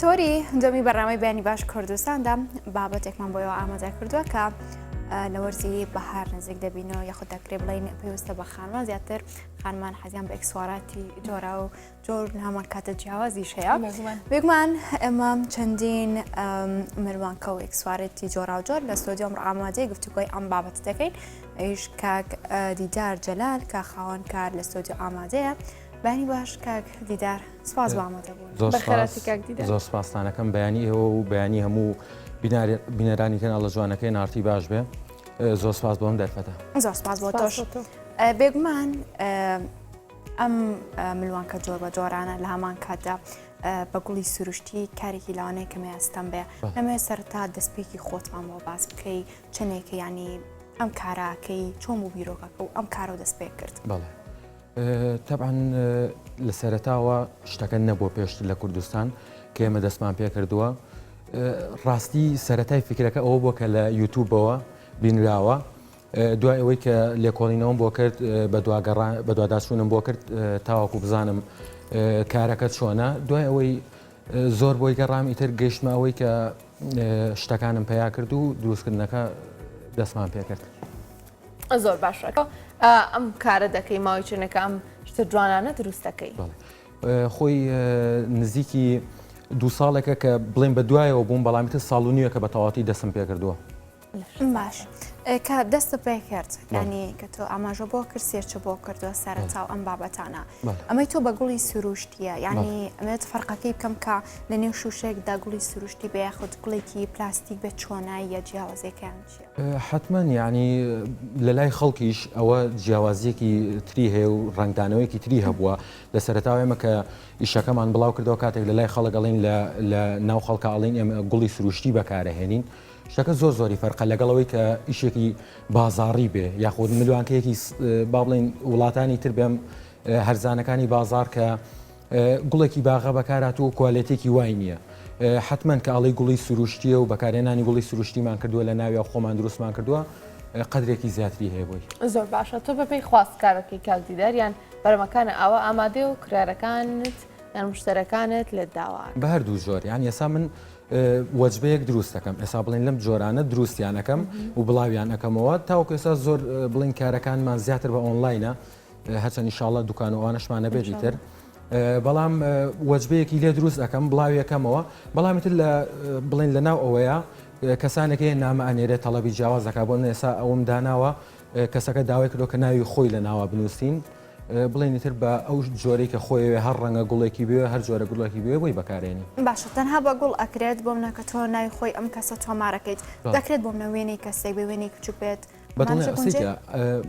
تۆری هەنجەمی بەڕامەی بەیانی باش کوردستاندا بابەتێکمان بۆیەوە ئامادە کردووە کە لە وەرزی بەهار نزیک دەبینەوە یاخود دەکرێت بڵین پێویستە بە خانمان زیاتر خانمان حەزیان بە ئەکسوارەتی جۆرا و جۆر هەمان کاتە جیاوازیش هەیە بێگومان ئێمە چەندین مروانکە و ئەکسوارەتی جۆرا و جۆر لە ستۆدیۆم ئامادەی گفتوگۆی ئەم بابەت دەکەین ئەیش کاک دیدار جەلال کە خاوەن کار لە ستۆدیۆ ئامادەیە بەیانی باش کاک دیدار سپاس بۆ ئامادە بوون بەخێراتی کاک دیدار زۆر سپاسانەکەم بەیانی ئێوە و بەیانی هەموو بینەرانی کەناڵە جوانەکەی نارتی باش بێ زۆر سپاس بۆم دەرفەتە زۆر سپاس بۆ تۆش بێگومان ئەم ملوانکە جۆر بە جۆرانە لە هەمان کاتدا بە گوڵی سروشتی کارێکی لاوانەیە کە مەیەستەم بێ ئەمێ سەرتا دەستپێکی خۆتمان بۆ باس بکەی چنێکە ینی ئەم کاراکەی چۆن بوو بیرۆکەکە و ئەم کارە دەست پێ کرد طبعا لە سەرەتاوە شتەکە نەبووە پێشتر لە کوردستان کە ئێمە دەستمان پێ کردووە ڕاستی سەرەتای فکرەکە ئەوە بووە کە لە یوتیوبەوە بینراوە دوای ئەوەی کە لێکۆڵینەوەم بۆ کرد بە دوواداچوونم بۆ کرد تاواکو بزانم کارەکە چۆنە دوای ئەوەی زۆر بۆی گەڕام ئیتر گەیشتمە ئەوەی کە شتەکانم پیا کرد و دروستکردنەکە دەستمان پێ کرد زۆر باشەکە ئەم کارە دەکەی ماوەی چنەکە ئەم شتە جوانانە دروست دەکەی خۆی نزیکی 2 ساڵێکە کە بڵێن بە دوایەوە بووم بەڵامیتە ساڵ و نیوە کە بە تەواتی دەستم پێ کردووە باش کە دەستە پێ کرد ینی کە تۆ ئاماژە بۆ کرد سێرچە بۆ کردووە سەرەتاو ئەم بابەتانە ئەمەی تۆ بە گوڵی سروشتیە ینی ئەمێت فەرقەکەی بکەم کە لە نێو شوشێکدا گوڵی سروشتی بە یاخود گوڵێکی پلاستیک بێت چۆنایی یا جیاوازەکەیان چیە؟ حتمما ینی لە لای خەڵکیش ئەوە جیاوازیەکی تری هەیە و ڕنگدانەوەیکی تری هەبووە لە سەرەتاوە ئێمە کە ئیشەکەمان بڵاو کردەوە کاتێک لە لای خەڵک ئەڵێن لە ناو خەڵکە ئەڵێن ئێمە گوڵی سروشتی بەکارەهێنین شتەکە زۆری فەرقە لەگەڵەوەی کە ئیشێکی بازاڕی بێ یاخود ملوانکەیەکی با بڵێن وڵاتانی تر بێم هەرزانەکانی بازار کە گوڵێکی باغە بەکارات و کوالێتێکی وای نییە حتمما کە ئاڵی گوڵی سروشتیە و بەکارێنانی گوڵی سروشتیمان کردووە لە ناوی خۆمان دروستمان کردووە قەدرێکی زیاتری هەیە بۆی زۆر باشە تۆ بەپێی خواستکارەکەی کاک دیدار یان بەرەمەکانە ئەوە ئامادە و کرارەکانت یان مشتەرەکانت لێ داوان بە هەردوو زۆر یان ئێستا من وەجبەیەک دروست دەکەم ئێستا بڵێن لەم جۆرانە دروستیانەکەم و بڵاویان ئەەکەمەوە تاوەکو ئێستا زۆر بڵین کارەکانمان زیاتر بە ئۆنلاینە هەچەند ئینشاڵڵا دوکان و ئەوانەشمانە بێتی تر بەڵام وەجبەیەکی لێ دروست دەکەم بڵاویەکەمەوە بەڵامی تر لە بڵین لە ناو ئەوەیە کەسانێک نامە ئەنێرێت تەڵەبی جیاواز دەکات بۆ ئێستا ئەوم داناوە کەسەکە داوای کردو کە ناوی خۆی لە ناوە بنووسین بڵێنیتر بە ئەو جۆرەی کە خۆی هەر ڕەنگە گوڵێکی بێ هەر جۆرە گوڵێکی بێ بۆی بەکارێنی باشە تەنها بە گوڵ ئەکرێت بۆم نەکە تۆ ناوی خۆی ئەم کەسە تۆمارەکەیت دەکرێت بۆم نەوێنەی کەسێک بە وێنەی کچوو بێت بەڵێ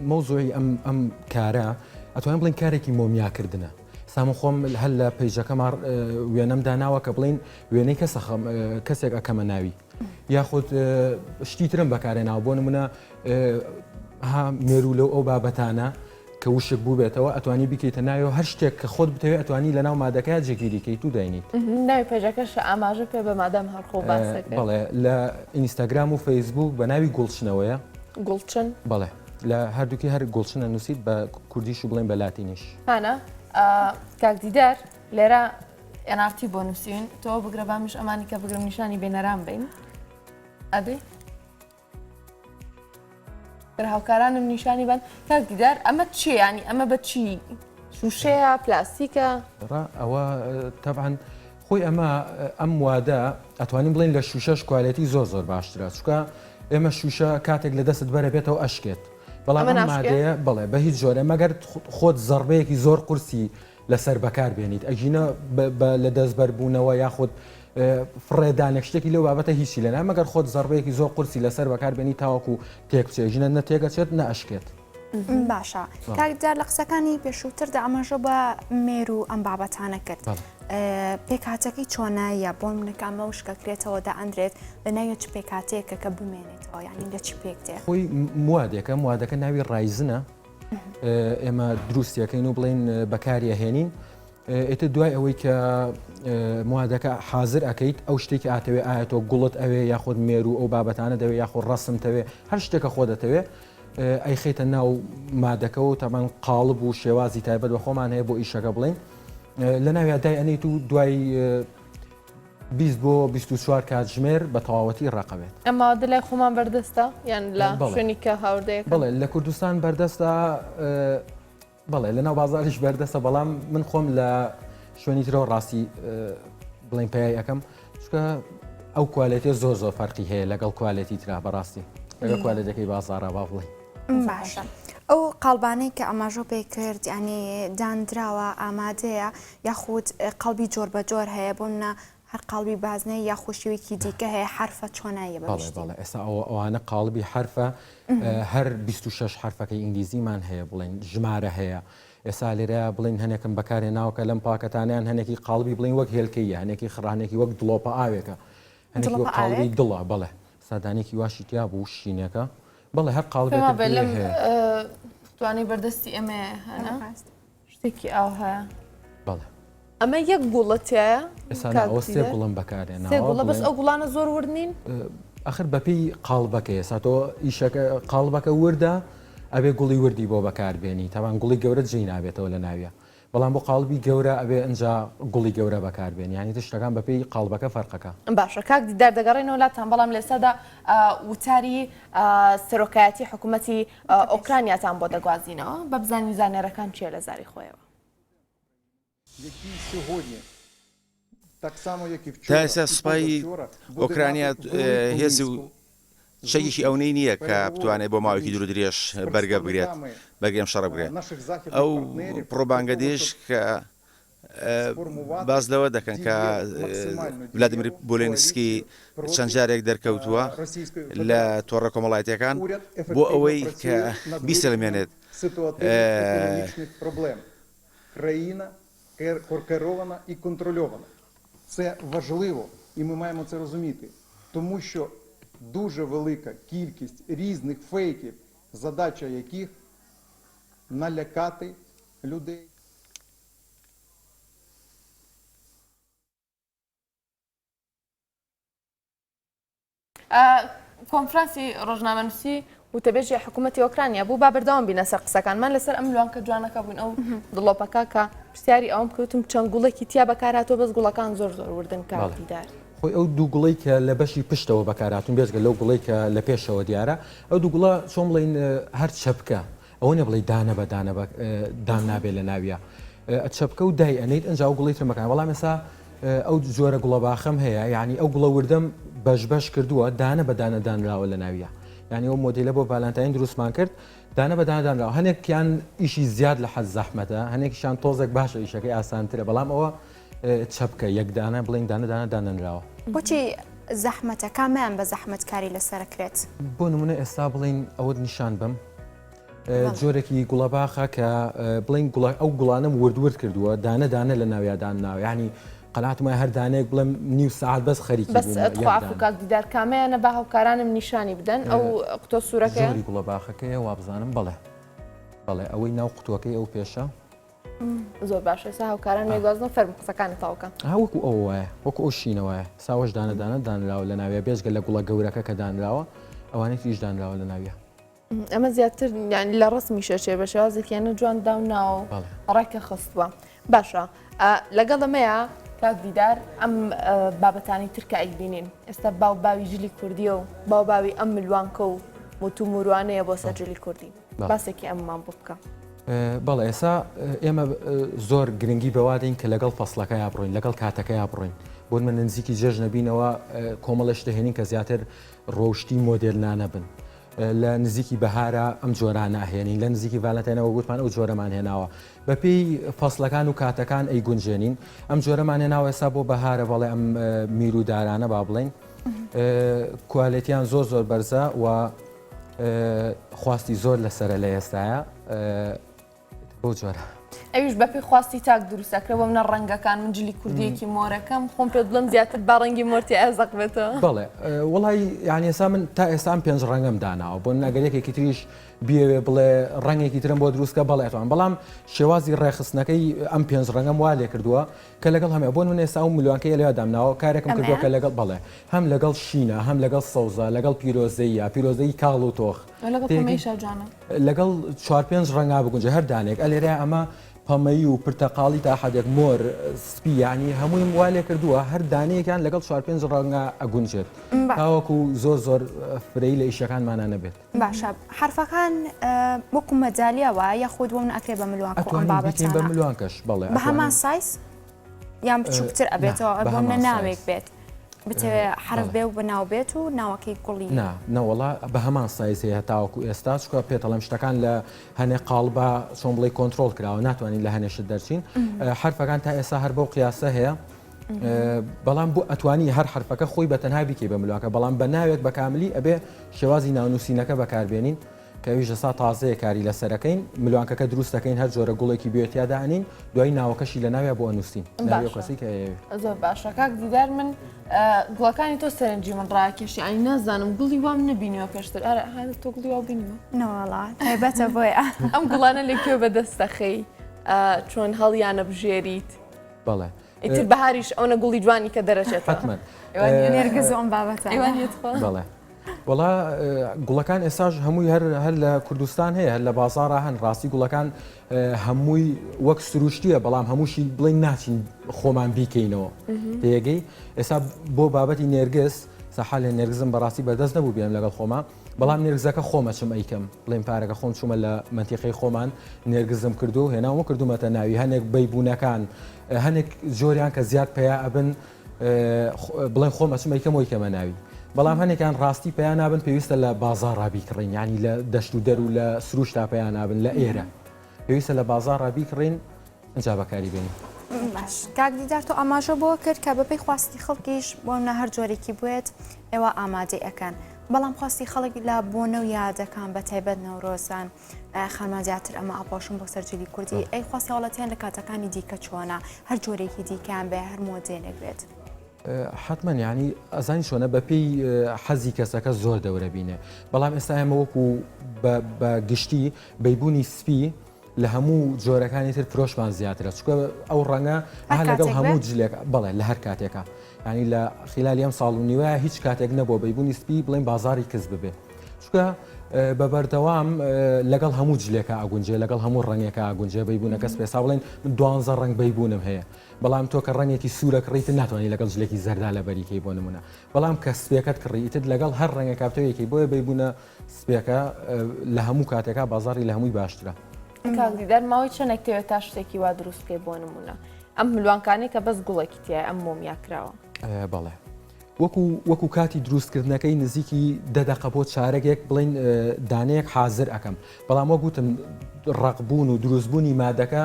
مەوزوعی ئەم کارە ئەتوانین بڵین کارێکی مۆمیاکردنە سامە خۆم هەل لە پێیجەکەمان وێنەم داناوە کە بڵین وێنەی کەسێک ئەەکەمە ناوی یاخود شتی ترم بەکارێناوە بۆ نمونە ها مێرو لەو ئەو بابەتانە کە وشک بوو بێتەوە ئەتوانی بکەیتە ناوی هەر شتێک کە خۆت بتەوێت ئەتوانی لە ناو مادەکە جێگیریکەیت و داینیت ناوی پێژەکەش ئاماژە پێ بە مادەم هەرخۆ باسەکە بەڵێ لە ئینستاگرام و فەیسبوک بە ناوی گوڵچنەوەیە گوڵچن بەڵێ لە هەردووکی هەر گوڵچنە نووسیت بە کوردیش و بڵێن بە لاتینیش هانە کاک دیدار لێرە ئەنارتی بۆ نووسین تۆ بگرە بامیش ئەمانی کە بگرم نیشانی بێنەران بین ئەدەی هاوکارانم نیشانی بن کاک دیدار ئەمە چی ینی ئەمە بە چی شوشەیە پلاستیکە ئەوە طبعاً خۆی ئەم وادە ئەتوانین بڵین لە شوشەش کوالێتی زۆر باشترە چکە ئێمە شوشە کاتێک لە دەستت بەرە بێتەوە ئەشکێت بەڵام ئەم مادەیە بڵێ بە هیچ جۆرە مەگەر خۆت زەڕبەیەکی زۆر قورسی لەسەر بەکار بێنیت ئەژینە لە دەستبەربوونەوە یاخود فڕێدانێک شتێکی لەو بابەتە هیچی لەنا مەگەر خۆت زەڕبەیەکی زۆر قورسی لەسەر بەکار بێنی تاوەکو تێکچێژینە نە تێگەچێت نە ئەشکێت باشە کاکدار لە قسەکانی پێشووتردا ئەمەژە بە مێر و ئەم بابەتانە کرد پێکاتەکەی چۆناییە بۆ منەکەمە وشکەکرێتەوە دائەندرێت لە ناوی چ پێکاتەیەکە کە بمێنێتەوە یانی لە چی پێک دێ خۆی موادەکە ناوی ڕایزنە ئێمە دروستیەکەین و بڵێن بەکاریە هێنین ئێتە دوای ئەوەی کە موادەکە حاضر ئەەکەیت ئەو شتێکی ئاتەوێ ئاەتۆ گوڵت ئەوێ یاخود مێر و ئەو بابەتانە دەوێت یاخود ڕەسم تەوێ هەر شتێکە خۆ دەتەوێت ئەی خێتە ناو مادەکە و تەمان قاڵب و شێوازی تایبەت بە خۆمان هەیە بۆ ئیشەکە بڵین لە ناوی دای ئەنیت و دوای 20 بۆ 24 کاتژمێر بە تەواوەتی ڕقەبێت. ئەمە دلای خۆمان بەردەستە یان لە بەڵێ. شوێنی کە هاوردەیە بڵێ لە کوردستان بەردەستە بڵێ لە ناو بازاریش بەردەستە بەڵام من خۆم لە شوێنی ترەوە ڕاستی بڵین پێی یەکەم چکە ئەو کوالێتی زۆر زۆر فەرقی هەیە لەگەڵ کوالێتی ترا بەڕاستی لەگە کوالێتەکەی بازارە با بڵێ. باشە ئەو قاڵبانەی کە ئەماژۆ پێ کرد ینی دانراوە ئامادەیە یاخود قەڵبی جۆر بە جۆر هەیە بۆنە هەر قاڵبی بازنەی یا خوشیوێکی دیکە هەیە حرفە چۆنایە بەڵێ ئێستا ئەوانە قاڵبی حرفە هەر 26 حرفەکەی ئینگلیزیمان هەیە بڵین ژمارە هەیە. ئێستا لێرە بڵین هەنێکم بەکارێ ناوکە لەم پاکەتانیان هەنێکی قاڵبی بڵین وەک هێلکەیە هەنێکی خڕانێکی وەک دڵۆپە ئاوێکە هەنێکی وەک قاڵبی دڵە بڵێ سادانێکی واشی تیا بوو شینەکە بڵێ هەر قاڵبێک توانای بەردەستی ئەمە هەنا شتێکی ئاو هەیە بڵێ ئەمە یەک گوڵەتیایە ئێستا سێ گوڵم بەکارێن گوڵە بەس ئەو گوڵانە زۆر وردنین ئەخر بەپی قاڵبەکە ئێستا تۆ ئیشەکە قاڵبەکە وردە ئەبێ گوڵی وردی بۆ بەکاربێنی تاوان گوڵی گەورە جێی نابێتەوە لە ناویە بەڵام بۆ قاڵبی گەورە ئەبێ ئەنجا گوڵی گەورە بەکاربێن ینی تشتەکان بەپی قاڵبەکە فەرقەکە باشە کاک دیدار دەگەڕێنەوە لاتان بەڵام لێسەدا وتاری سەرۆکایەتی حکوومەتی ئۆکرانیاتان بۆ دەگوازینەوە بە بزانین زانێرەکان چیە لە زاری خۆیەوە تا ئێستا سوپای ئۆکرانیا هێزی و شەیەکی ئەوەی نییە کە بتوانێت بۆ ماوەیەکی دوور درێژ بەرگە بگرێت بەرگەم شەڕ بگرێت ئەو پرۆپاگەندەیەش کە باز لەوە دەکەن کە ڤلادیمیر بولێنسکی چەند جارێک دەرکەوتووە لە تۆڕە کۆمەڵایەتیەکان بۆ ئەوەی کە بیسەلمێنێت країна керована і контрольована. Це важливо, і ми маємо це розуміти, тому що дуже велика кількість різних фейків, задача яких налякати людей. کۆنفرانسی ڕۆژنامەنووسی وتەبێژی حکوومەتی ئۆکرانیا بوو با بەردەوام بینە سەر قسەکانمان لەسەر ئەم لوانکە جوانەکە بوون ئەو دڵۆپەکە کە پرسیاری ئەوم کەوتم چەند گوڵێکی تیا بەکارهاتۆ بەس گوڵەکان زۆر زۆر وردن کاردیدار خۆی ئەو دوو گوڵی کە لە بەشی پشتەوە بەکارهاتون بێزگە لەو گوڵی کە لە پێشەوە دیارە ئەو دوو گوڵە چۆن بڵین هەر چەپکە ئەوە نە بڵێ دانە بە دان نابێت لە ناویە چەپکە و دای ئەنیت ئەنج ئەو گوڵی ترمەکان وەڵام ئێستا ئەو جۆرە گوڵە باخەم هەیە یعنی ئەو گوڵە وردەم بەش کردووە دانە بە دانە دانراوە لە ناویە یعنی ئەو مۆدیلە بۆ باڵانتاین دروستمان کرد دانە بە دانە دانراوە هەنێکیان ئیشی زیاد لە حەز زەحمەتە هەنێکیشان تۆزێک باشە ئیشەکەی ئاسانترە بەڵام ئەوە چەپکە یەکدانە بڵین دانە دانراوە بۆچی زەحمەتە کامیان بە زەحمەتکاری لەسەرکرێت بۆ نمونە ئێستا بڵین ئەوە نیشان بم جۆرێکی گوڵەباخە کە بڵین ئەو گوڵانم وردورد کردووە دانە لە ناویادان ناوە ینی قەناتمە هەر دانەیەک بڵم نیو سعات بەس خەریکی بەس توافق کاک دیدار کامەیانە بە هاوکارانم نیشانی بدەن ئەو قوتۆ سوورەکە زۆری گوڵەباخەکەیە وا بزانم بڵێ ئەوەی ناو قوتوەکەی ئەو پێشە زۆر باشە ئێستا هاوکاران مێگوازنەوە فەرم قسەکانی تاوکە وەکو ئەو وایە وەکو ئەو شینەوەیە ساوەش دانە دانراوە لە ناویە بێزگە لە گوڵە گەورەکە کە دانراوە ئەوانەی تریش دانراوە لە ناویە ئەمە زیاتر لە ڕستمی شەچێ بە شێوازێکیانە جوان داوناوە ڕێکە خستووە باشە لەگەڵ ئەمەیە کاک دیدار ئەم بابەتانی ترکە ئەیبینین ئێستا باو باوی ژلی کوردیە و باو باوی ئەم ملوانکە و متو موروانەیە بۆ سەرجلی کوردی باسێکی ئەممان بۆ بکە بەڵێ ئێستا ئێمە زۆر گرنگی بەوادەین کە لەگەڵ فەسلەکە یا بڕۆین لەگەڵ کاتەکە یا بڕۆین بۆ من نزیکی جێژ نەبینەوە کۆمەڵە شتەهێنین کە زیاتر ڕۆشتی مۆدێلنانە بن لە نزیکی بەهارە ئەم جۆرانە هێنین لە نزیکی ڤالەنتاینەوە گوتمان ئەو جۆرەمان هێناوە بەپێی فەسلەکان و کاتەکان ئەی گونجێنین ئەم جۆرەمان هێناوە ئێستا بۆ بەهارە بەڵێ ئەم میرودارانە با بڵین کوالێتیان زۆر بەرزە و خواستی زۆر لەسرە لە ئێستاە بۆ جۆرە ئەویش بەپی خواستی تاک دروستەکرەوە منە ڕەنگەکان من جلی کوردیەکی مۆرەکەم خۆم پێ بڵم زیاتر با ڕەنگی مۆرتی ئازەق بێتەوە بەڵێ وڵی یانی ئێستا من تا ئێستا پێنج ڕەنگەم داناوە بۆ نەگەرێکێکی تریش بیاوێ بڵێ ڕەنگێکی ترم بۆ دروستکە بەڵێتوان بەڵام شێوازی ڕێخستنەکەی ئەم پێنج ڕەنگەم وا لێ کردووە کە لەگەڵ هەمێ بۆ من ئێستا و ملیۆنکەی لێ دامناوە کارێکم کردووە کە لەگەڵ بڵێ هەم لەگەڵ شینە هەم لەگەڵ سەوزە لەگەڵ پیرۆزەیە پیرۆزەی کاڵ و تۆخ لەگەڵ 4-5 ڕەنگا بگونجە هەر دانێک ئەلێرە ئەمە پەمەی و پرتەقاڵی تا حدێک مۆر سپی یعنی هەمووی وا لێ کردووە هەر دانەیەکیان لەگەڵ 4-5 ڕەنگە ئەگونجێت تاوەکو زۆر فرەی لە ئیشەکانمانە نەبێت. باشە حرفەکان وەکو مەجاالیەوە یاخود وەم ئەکرێ بە ملوان بابەتین بە ملوانکەش بەڵێ بە هەمان سایز یان بچووکتر ئەبێتەوە بۆ ناوێک بێت بتەوێ حرف بێ و بەناو بێت و ناوەکەی گوڵی نەوەڵا بە هەمان سایز هەیە تاوەکو ئێستا چکە پێتەڵەم شتەکان لە هەنێ قاڵبە چۆن بڵێ کۆنتترۆل کراوە ناتوانین لە هەنێشت دەرچین حرفەکان تا ئێستا هەر بەو قیاسە هەیە بەڵام بۆ ئەتوانی هەر حرفەکە خۆی بە تەنها بیکەی بە ملوانکە بەڵام بە ناوێک بە کاملی ئەبێ شێوازی ناونووسینەکە بەکاربێنین کەویش ئێستا تازەیە کاری لەسەرەکەین ملوانکەکە دروست دەکەین هەر جۆرە گوڵێکی بێتیادانین دوای ناوەکەشی لە ناوێ بۆ ئەنووسین کەسی کە زۆر باشە کاک دیدار من گوڵەکانی تۆ سەرنجی من ڕاکێشی ئەنی نازانم گوڵی وام نبینیەوە پێشتر ئەرە تۆ گوڵی وا بینیوە نەوەڵا تایبەتە بۆیە ئەم گوڵانە لێکوێ بەدەستەخەی چۆن هەڵیانە بژێریت بەڵێ ئیتر بەهاریش ئەوە گوڵی جوانی کە دەرەچێت حتمەن نێرگز ئەم بابەتە بەڵێ وڵا گوڵەکان ئێساژ هەمووی هەر لە کوردستان هەیە هەر لە بازارە هەن ڕاستی گوڵەکان هەمووی وەک سروشتیە بەڵام هەمووشی بڵێن ناچین خۆمان بیکەینەوە تێگەی ئێستا بۆ بابەتی نێرگس سەحال لە نێرگزم بەڕاستی بەدەست نەبوو بێم لەگەڵ خۆمان بەڵام نێرگزەکە خۆمەچم ئەیکەم بڵێن پارەکە خۆم چوومە لە منتیقەی خۆمان نێرگزم کردو هێناوە کردومەتە ناوی هەنێک بەیبوونەکان هەنێک جۆریان کە زیاد پێیا ئەبن بڵێن خۆمەچم ئەیکەم و ئەیکەمە ناوی بەڵام هەنێکان ڕاستی پێیان نابن پێویستە لە بازار ڕابیکڕین ینی لە دەشت و دەر و لە سروشتا پێیان نابن لە ئێرە پێویستە لە بازار ڕابیکڕین ئەجا بەکاری بێنین. باش کاک دیدار تۆ ئاماژە بۆ کرد کە بەپێی خواستی خەڵکیش بۆ نە هەر جۆرێکی بێت ئێوە ئامادەی ئەەکەن بەڵام خواستی خەڵک لە بۆنە و یادەکان بە تایبەت نەورۆزان خانمان زیاتر ئەمە ئاپۆشم بۆ سەرجلی کوردی ئەی خواستی هەوڵەتیان لە کاتەکانی دیکە چۆنە هەر جۆرێکی دیکەیان بێ هەر مۆدێنێک بێت. حتمما ینی ئەزانی چۆنە بەپێی حەزی کەسەکە زۆر دەورە بینێ بەڵام ئێستا ئێمە وەکو بە گشتی بەیبوونی سپی لە هەموو جۆرەکانی تر فرۆشمان زیاترە چکە ئەو ڕەنگە لەگەڵ هەموو جلێک بڵێ لە هەر کاتێکە ینی لە خلالی ئەم ساڵ و نیوە هیچ کاتێک نەبووە بەیبوونی سپی بڵێن بازاری کەس ببێ چکە بە بەردەوام لەگەڵ هەموو جلێکە ئاگونجێ لەگەڵ هەموو ڕەنگێکە ئاگونجێ بەیبوونە کەس پێسا بڵێن 12 ڕنگ بەیبوونم هەیە بەڵام تۆ کە ڕەنگێکی سوورە کڕیت ناتوانانی لەگەڵ جلێکی زەردا لە بەریکەی بۆ نمونە بەڵام کە سپێکت کڕیتت لەگەڵ هەر ڕەنگە کاپتەوەیەکی بۆیە بەیبوونە سپێکە لە هەموو کاتێکا بازاری لە هەمووی باشترە. کاکدیدار ماوەی چەندێک تا شتێکی وا دروستکەی بۆ نمونە ئەم ملوانکانی کە بەس گوڵێکی تایە ئەم مۆمیا کراوە بەڵێ وەکو کاتی دروستکردنەکەی نزیکی دەدەقە بۆ چارەکێک بڵین دانەیەک حازر ئەەکەم بەڵام وە گوتم ڕقبوون و دروستبوونی مادەکە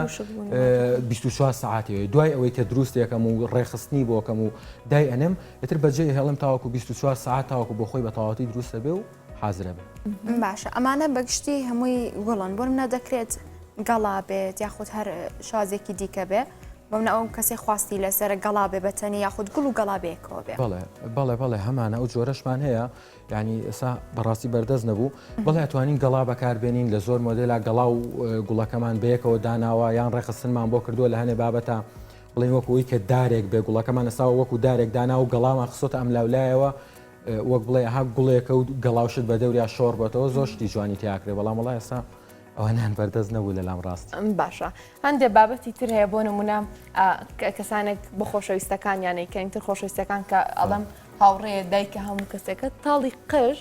24 ساعتەوەی دوای ئەوەی کە دروستێکەکەم و ڕێخستنی بۆکەم و دای ئەنم ئتر بەجێ هێڵم تاوەکو 24 ساعت تاوەکو بۆ خۆی بە تەواوەتی دروستە بێ و حازرە بێ. باشە ئەمانە بەگشتی هەمووی گوڵن بۆ منە دەکرێت گەڵا بێت یاخود هەر شازێکی دیکە بێ بەمنە ئەو کەسی خواستی لەسەر گەڵا بێ بەتەنی یاخود گوڵ و گەڵا بێکەوە بێ. بەڵێ هەمانە ئەو جۆرەشمان هەیە ینی ئێستا بەڕاستی بەردەست نەبوو بەڵێ ئەتوانین گەڵا بەکاربێنین لە زۆر مۆدللا گەڵا و گوڵەکەمان بەیەکەوە داناوە یان ڕێخستنمان بۆ کردووە لە هەنێ بابەتە بڵین وەکوی کە دارێک بێ گوڵەکەمان ئێستا وەکو دارێک دانا و گەڵامان خسۆتە ئەم لاولایەوە وەک بڵێ ها گوڵێکە و گەڵاوشت بە دەوریا شۆڕ بێتەوە زۆر شتی جوانی تیاکرێ بەڵام وڵای ئێستا ئەوانیان بەردەست نەبوو لەلام ڕاست. باشە هەندێک بابەتی تر هەیە بۆ نمونە کەسانێک بە خۆشەویستەکانیانەی کە ئینتر خۆشەویستەکان کە ئەڵەم هاوڕێیە دایکە هەموو کەسێکە تاڵی قژ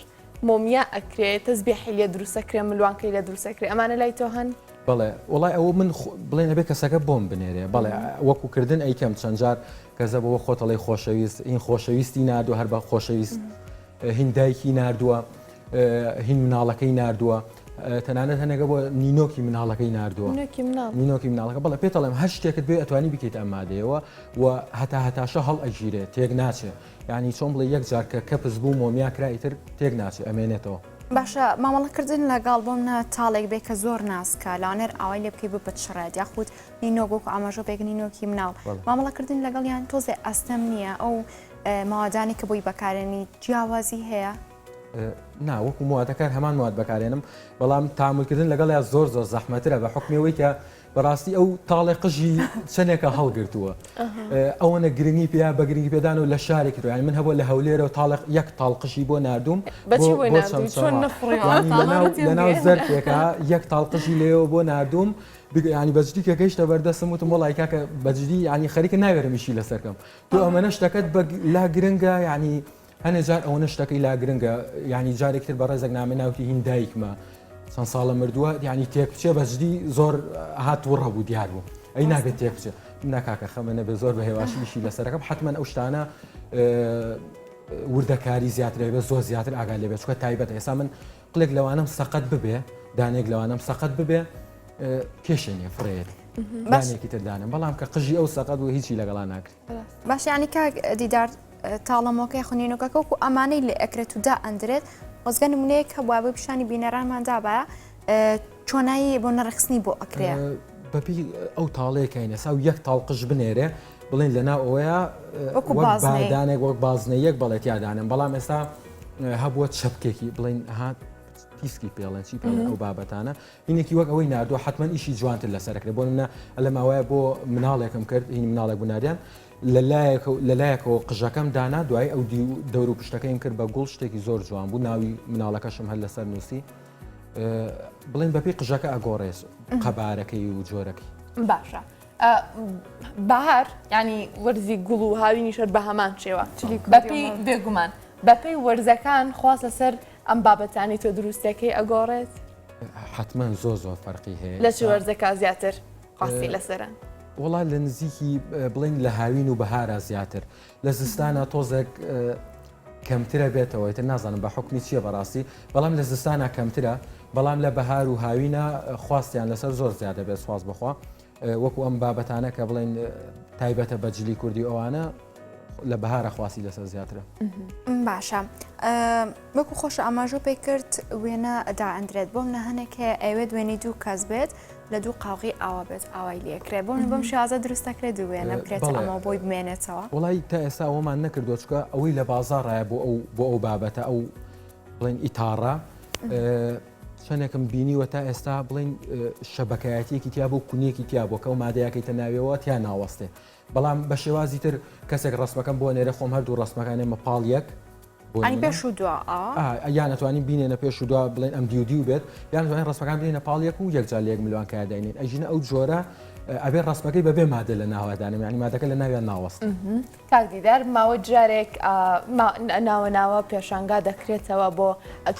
مۆمیا ئەکرێت تەزبیحی لێ دروستەکرێ ملوانکەی لە دروستەکرێ ئەمانە لای تۆ هەن؟ بەڵێ وڵای ئەوە من بڵێن هەبێ کەسەکە بۆم بنێرێ بەڵێ وەکوکردن ئەیکەم چەند جار کەزە بەوە خۆتەڵی خۆشەویست این خۆشەویستی نردووە هەر بە خۆشەویست هیندایکی نردووە هین مناڵەکەی نردووە تەنانەت هەنێگە بۆ نینۆکی مناڵەکەی نردووە نینۆکی مناڵەکە بەڵێ پێتەڵێم هەر شتێکت بێ ئەتوانی بکەیت ئەمادەیەوە و هەتاشە هەڵ ئەگیرێت تێک ناچێت ینی چۆن بڵێ یەک جار کە کەپز بوو مۆمیا کرایتر تێک ناچێت ئەمێنێتەوە. باشە مامەڵەکردن لەگەڵ بۆمە تاڵێک بێ کە زۆر ناسکە لاوانێر ئاوای لێ بکەی بە شڕێت یاخود نینۆگۆک ئاماژۆ پێک نینۆکی مناڵ مامەڵەکردن لەگەڵیان تۆزێ ئەستەم نییە ئەو ماوەدانی کە بۆی بەکارێنی جیاوازی هەیە؟ ناوەکو موادەکان هەمان مواد بەکارێنم بەڵام تاملکردن لەگەڵ یا زۆر زەحمەترە بە حکمەوەی کە بەڕاستی ئەو تاڵێ قژی چەندێکە هەڵگرتووە ئەوەنە گرنگی پێیا بە گرنگی پێدان و لە شارێکی ڕۆیان من هەبوو لە هەولێرە و تاڵق یەک تاڵقشی بۆ نردوم لەناو زەرکێکە یەک تاڵقشی لێەوە بۆ نردوم ینی بەجددی کە گەیشتە بەردەستم وتم وڵی کاکە بەجددی ینی خەریکە ناوێرەمیشی لەسەرکەم تو ئەمەە شتەکەت لا گرنگە ینی هەنێ جار ئەوەنە شتەکەی لا گرنگە ینی جارێکتر بە ڕێزێک نامێ ناوتی هین دایکمە چەند ساڵە مردووە ینی تێک بچێ بەجددی زۆر هاتوڕە بوو دیار بوو ئەی نابێت تێک بچێت ناکاکە خەمەنە بە زۆر بە هێواشیشی لەسەرەکەم حتمما ئەو شتانە وردەکاری زیاترێ بە زۆر زیاتر ئاگال لێبێت چکە تایبەت ئێستا من قلێک لەوانم سەقەت ببێ دانێک لەوانم سەقەت ببێ کێشێنێ فڕێت دانێکی تردانم بەڵام کە قژی ئەو سەقەت و هیچی لەگەڵا ناکرێت باش ینی کاک دیدار تاڵەمۆکەی خوێنینەکە و ئەمانەی لە ئەکرێت و دا ئەندرێت وەزگە نمونەیە کە بوابە پیشانی بینەرانماندا بە چۆنایی بۆ نەرخستنی بۆ ئەکرێ بەپی ئەو تاڵەیەکەینە ساو یەک تاڵقش بنێرێ بڵێن لەناو ئەوەیە بادانێک وەک بازنەیەک بەڵێت یادانم بەڵام ئێستا هەبووە چەپکێکی بڵین هات تیسکی پێڵێن چی پێڵێن ئەو بابەتانە هینێکی وەک ئەوەی نردووە حتمما ئیشی جوانتر لەسەرەکرێ بۆ منە لە ماوەیە بۆ مناڵێکم کرد هینی مناڵێک بووناریان لەلایەکەوە قژەکەم دانا دوای ئەو دەور و پشتەکەیم کرد بە گوڵ شتێکی زۆر جوان بوو ناوی مناڵەکەشم هەر لەسەر نووسی بڵێن بەپی قژەکە ئەگۆڕێز قەبارەکەی و جۆرەکەی باشە بەهار ینی وەرزی گوڵ و هاوینیشەر بە هەمان شێوە بەپی بێگومان بەپی وەرزەکان خواست لەسەر ئەم بابەتانی تۆ دروستەکەی ئەگۆڕێت حتمما زۆر فەرقی هەیە لە چ وەرزەکە زیاتر خاستی لەسەرە وڵا لە نزیکی بڵین لە هاوین و بەهارە زیاتر لە زستانە تۆزێک کەمترە بێتەوە تر نازانم بە حکمی چییە بەڕاستی بەڵام لە زستانە کەمترە بەڵام لە بەهار و هاوینە خواستیان لەسەر زۆر زیادە بێت سواز بخوا وەکو ئەم بابەتانە کە بڵین تایبەتە بەجلی کوردی ئەوانە لە بەهارە خواستی لەسەر زیاترە باشە وەکو خۆش ئاماژۆ پێ کرد وێنە دا ئەندرێت بۆم نە هەنێکە ئەوێت وێنی دوو کەس بێت لە دوو قاوغی ئاوا بێت ئاوای لێکرێت بۆ بەم شازە دروستەکرێت دوو وێنە بکرێت ئەمە بۆی بمێنێتەوە وڵی تا ئێستا ئەومان نەکردو چکە ئەوەی لە بازاڕایە بۆ ئەو بابەتە ئەو بڵین ئیتارە چەندێکم بینیوە تا ئێستا بڵین شەبەکایەتیەکی تیا بۆ کونیەکی تیا بۆ کە و مادەیەکەیتە ناوێەوە تیا ناوەستێ بەڵام بە شێوازی تر کەسێک ڕستمەکەم بۆ نێرە خۆم هەردوو ڕستمەکانێ مەپاڵ یەک ئەنی پێش و دو یان نتوانین بینێنە پێش و دو بڵێن ئەم دیودی و بێت یان توانین ڕستمەکان بینێنە پاڵ یەک و یەکجار لە 1 میلیۆن کارداینێت ئەژینە ئەو جۆرە ئەبێ ڕستمەکەی بەبێ مادە لە ناوەدانم ینی مادەکە لە ناویان ناوەست کاک دیدار ماوە جارێک ناوە پێشانگا دەکرێتەوە بۆ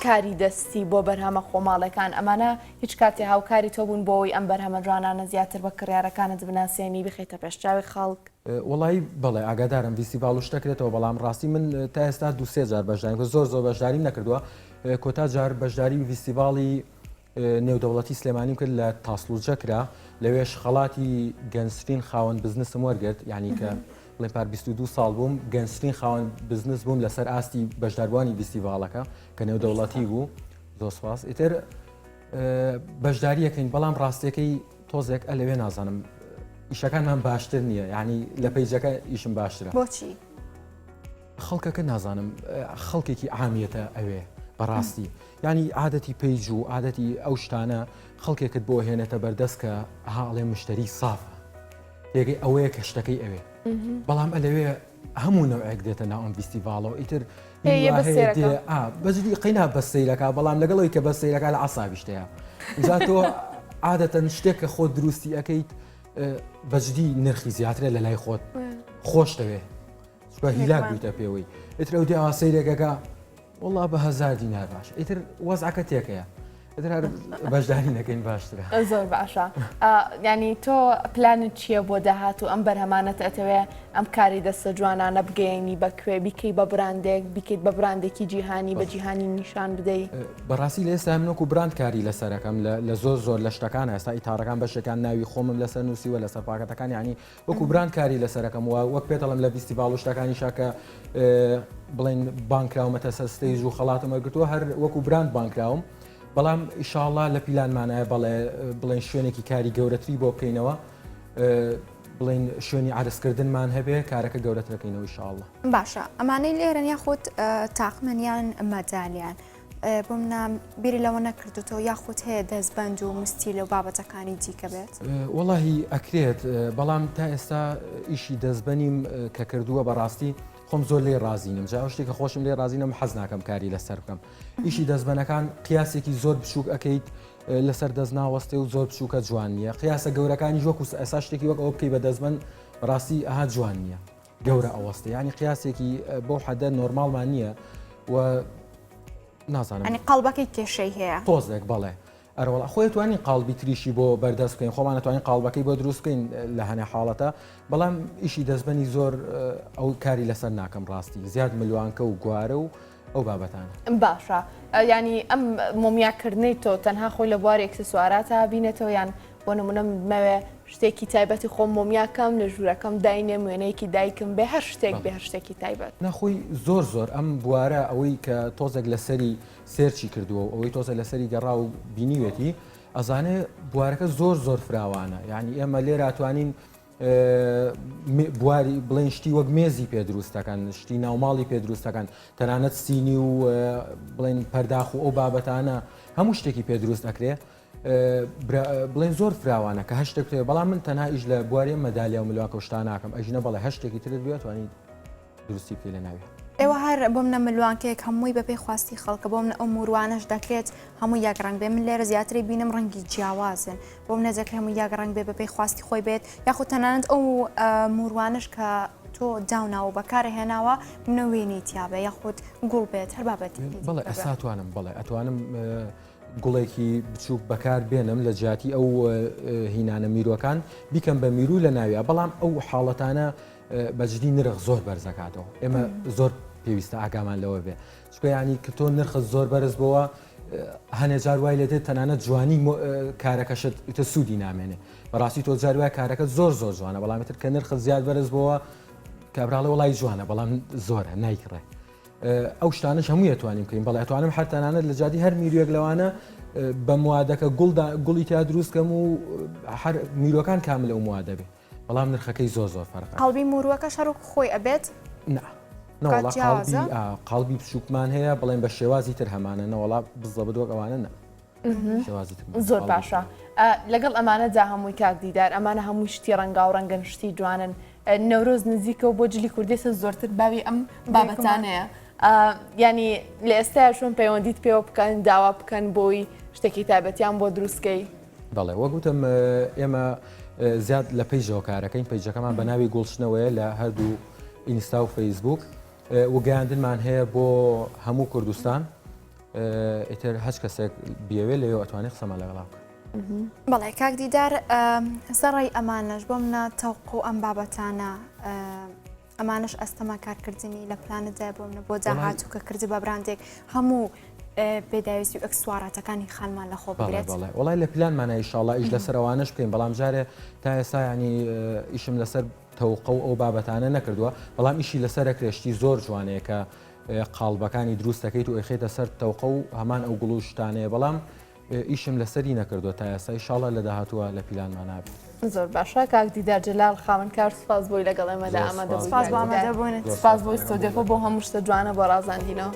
کاری دەستی بۆ بەرهەمە خۆماڵەکان ئەمانە هیچ کاتی هاوکاری تۆ بوون بۆەوەی ئەم بەرهەمە جوانانە زیاتر بە کڕیارەکانت بناسیێنی بخێتە پێشچاوی خەڵک وڵی بڵێ ئاگادارم ویسیڤال شتەکرێتەوە بەڵام ڕاستی من تا ئێستا دوسێ جار بەشداری زۆر بەشداری نەکردووە کۆتا جار بەشداری ویسیڤاڵی نێودەوڵەتی سلێمانیم کرد لە تاسلوجەکرا لەوێش خەڵاتی گەنجترین خاوەن بزنسم وەرگرت یعنی کە بڵێ پار 22 ساڵ بووم گەنجترین خاوەن بزنس بووم لەسەر ئاستی بەشداربوانی ویسیڤاڵەکە کە نێودەوڵەتی بوو زۆر سپاس ئیتر بەشداریەکەین بەڵام ڕاستیەکەی تۆزێک لەوێ نازانم ئیشەکانمان باشتر نییە یعنی لە پەیجەکە ئیشم باشترە بۆچی خەڵکەکە نازانم خەڵکێکی عامیەتە ئەوێ بەڕاستی ینی عادەتی پێیج و عادەتی ئەو شتانە خەڵکێکت بۆ هێنێتە بەردەست کە هاڵێ مشتری سافە تێگەی ئەوەیە کە شتەکەی ئەوێ بەڵام ئەلەوێ هەموو نەوەیەک دێتە ناو ئەم فیستیڤاڵەوە ئیتر بەجددی قینا بە سەیرەکە بەڵام لەگەڵەوەی کە بە سەیرەکە لە عسابی شتەیە جا تۆ عادەتەن شتێک کە خۆت دروستی ئەەکەیت بەجددی نرخی زیاترە لە لای خۆت خۆش دەوێ هیلاک بوویتە پێوەی ئیتر ئەو دیاوا سەیرێکەکە والله بە 1000 دینار باش ئیتر وەزعەکە تێکەیە ئیتر بەشداری نەکەین باشترە زۆر باشە ینی تۆ پلانت چییە بۆ داهاتوو ئەم بەرهەمانەت ئەتەوێ ئەم کاری دەستە جوانانە بگەینی بەکوێ بیکەی بە براندێک بیکەیت بە براندێکی جیهانی بە جیهانی نیشان بدەیت بەڕاستی لە ئێستا منۆک و براند کاری لەسەرەکەم لە زۆر لە شتەکان ئێستا ئیتارەکان بەشەکان ناوی خۆمم لەسەر نووسیوە لەسەر پاکەتەکان ینی وەکو براند کاری لەسەرەکەم وەک پێدەڵم لە فیستیڤاڵ و شتەکانی شاکە بڵێن بانکراومەتە سەر ستەیج و خەڵاتم وەرگرتووە هەر وەکو براند بانکراوم بەڵام ئیشاڵڵا لە پیلانمانایە بڵێن شوێنێکی کاری گەورەتری بۆ بکەینەوە بڵێن شوێنی عرضکردنمان هەبێ کارەکە گەورەترەکەینەوە ئیشاڵڵا باشە ئەمانەی لێرەن یاخود تاقمەنیان مەجالیان بۆ منە بیری لەوە نەکردوتەوە یاخود هەیە دەستبەند و مستی لەو بابەتەکانی دیکە بێت وەڵاهی ئەکرێت بەڵام تا ئێستا ئیشی دەستبەنیم کە کردووە بەڕاستی خۆم زۆر لێ رازینم جا شتێکە خۆشم لێ رازینم حەز ناکەم کاری لەسەر بکەم ئیشی دەستبەنەکان قیاسێکی زۆر بچووک ئەەکەیت لەسەر دەست ناوەستێ و زۆر بچووکە جوان نییە قیاسە گەورەکانی ژۆک و ئەسا شتێکی وەک ئەوە بکەی بە دەستبەن ڕاستی ئەها جوان نییە گەورە ئەوەستە ینی قیاسێکی بۆ حەدە نۆرماڵمان نییە و نازانم ئەنی قەڵبەکەی کێشەی هەیە تۆزێک بەڵێ ئەرەوەڵ خۆی توانی قاڵبی تریشی بۆ بەردەست بکەین خۆمان نتوانین قاڵبەکەی بۆ دروست بکەین لە هەنێ حاڵەتە بەڵام ئیشی دەستبەنی زۆر ئەو کاری لەسەر ناکەم ڕاستی زیاد ملوانکە و گوارە و ئەو بابەتانە باشە ینی ئەم مۆمیاکردنەی تۆ تەنها خۆی لە بواری ئەکسسواراتە بینێتەوە یان بۆ نمونە مەوێ شتێکی تایبەتی خۆم مۆمیاکەم لە ژوورەکەم داینێ وێنەیەکی دایکم بێ هەر شتێک بێ هەر شتێکی تایبەت نەخۆی زۆر ئەم بوارە ئەوەی کە تۆزێک لەسەری سێرچی کردووە و ئەوەی تۆزە لەسەری گەڕا و بینیوێتی ئەزانێ بوارەکە زۆر فراوانە یعنی ئێمە لێرە ئەتوانین بواری بڵێن شتی وەک مێزی پێ دروستەکان شتی ناوماڵی پێ دروستەکان تەنانەت سینی و بڵێن پەرداخ و ئەو بابەتانە هەموو شتێکی پێ دروست ئەکرێ بڵێن زۆر فراوانە کە هەشتێک پێ بەڵام من تەنها ئیش لە بواری مەدالیا و ملواکە شتان ناکەم ئەژینە بەڵێ هەشتێکی ترت بێت توانی دروستی پێ لە ناوێ ئێوە هەر بۆ منە ملوانکەیەک هەمووی بەپێی خواستی خەڵکە بۆ منە ئەو موروانش دەکرێت هەموو یاگەڕنگ بێ من لێرە زیاتری بینم ڕەنگی جیاوازن بۆ منە دەکرێت هەموو یاگەڕنگ بێ بەپێی خواستی خۆی بێت یاخود تەنانەت ئەو موروانش کە تۆ داوناوە بەکارە هێناوە منە وێنی تیاابێ یاخود گوڵ بێت هەر بابەتی بەڵێ ئەساتوانم بڵێ ئەتوانم گوڵێکی بچووک بەکار بێنم لە جیاتی ئەو هینانە میرۆکان بیکەم بە میرو لە ناویە بەڵام ئەو حاڵەتانە بەجددی نرخ زۆر بەرزەکاتەوە ئێمە زۆر پێویستە ئاگامان لەوە بێ چکە ینی کە تۆ نرخ زۆر بەرز بەوە هەنێ جار وای لێتێت تەنانەت جوانی کارەکەشت تە سوودی نامێنێ بەڕاستی تۆ جاروای کارەکە زۆر جوانە بەڵامێتر کە نرخ زیاد بەرز بەوە کابراڵە وڵی جوانە بەڵام زۆرە نایکڕێ ئەو شتانش هەموو ئەتوانین بکەین بەڵێ ئەتوانم هەر تەنانەت لە جادی هەر میروێک لەوانە بە موادەکە گوڵی تا دروستکەم و هەر میرۆکان کامل ئەو موادە بێ بەڵام نرخەکەی زۆر فەرقە قەڵبی مورووەکە شەڕک خۆی ئەبێت قاڵبی بچووکمان هەیە بڵێن بە شێوازی تر هەمانە نەوەڵا بزە بدۆک ئەوانە نە زۆر باشە لەگەڵ ئەمانەدا هەمووی کاک دیدار ئەمانە هەمووی شتی ڕەنگا و ڕەنگەن شتی جوانن نەورۆز نزیکە و بۆ جلی کوردێسە زۆرتر باوی ئەم بابەتانەیە ینی لە ئێستا چۆن پەیوەندیت پێوە بکەن داوا بکەن بۆی شتێکی تایبەتیان بۆ دروستکەی بەڵێ وەگوتم ئێمە زیاد لە پێیجەوە کارەکەین پەیجەکەمان بە ناوی گوڵشتنەوەیە لە هەردوو ئینستا و فەیسبوک وگەیاندنمان هەیە بۆ هەموو کوردستان ئیتر هەچ کەسێک بیاوێ لەوێ ئەتوانێت قسەمان لەگەڵا بکە بەڵێ کاک دیدار سەڕی ئەمانش بۆ منە تەوق و ئەم بابەتانە ئەمانش ئەستەما کارکردنی لە پلانەدا بۆ منە بۆ داهاتوو کە کردی بە براندێک هەموو پێداویستی و ئەکسواراتەکانی خانمان لە خۆ بگرێت وڵای لە پلانمانە ئینشاڵڵا ئیش لەسەرەوانش بکەین بەڵام جارێ تا ئێستا ینی ئیشم لەسەر تەوقە و ئەو بابەتانە نەکردووە بەڵام ئیشی لەسەر کرێشتی زۆر جوانەیە کە قاڵبەکانی دروستەکەیت و ئەخێتە سەر تەوقە و هەمان ئەو گوڵوشتانەیە بەڵام ئیشم لەسەری نەکردو تا ئێستا ئینشاڵڵا لە داهاتووە لە پلانمان نابێت زۆر باشە کاک دیدار جەلال خاوەنکار سوپاس بۆی لەگەڵ ئێمەدا ئامادەبوویت سپاس بۆ ئامادەبوونت سپاس بۆی ستۆدیۆکە بۆ هەموو شتە جوانە بۆ ڕازاندینەوە.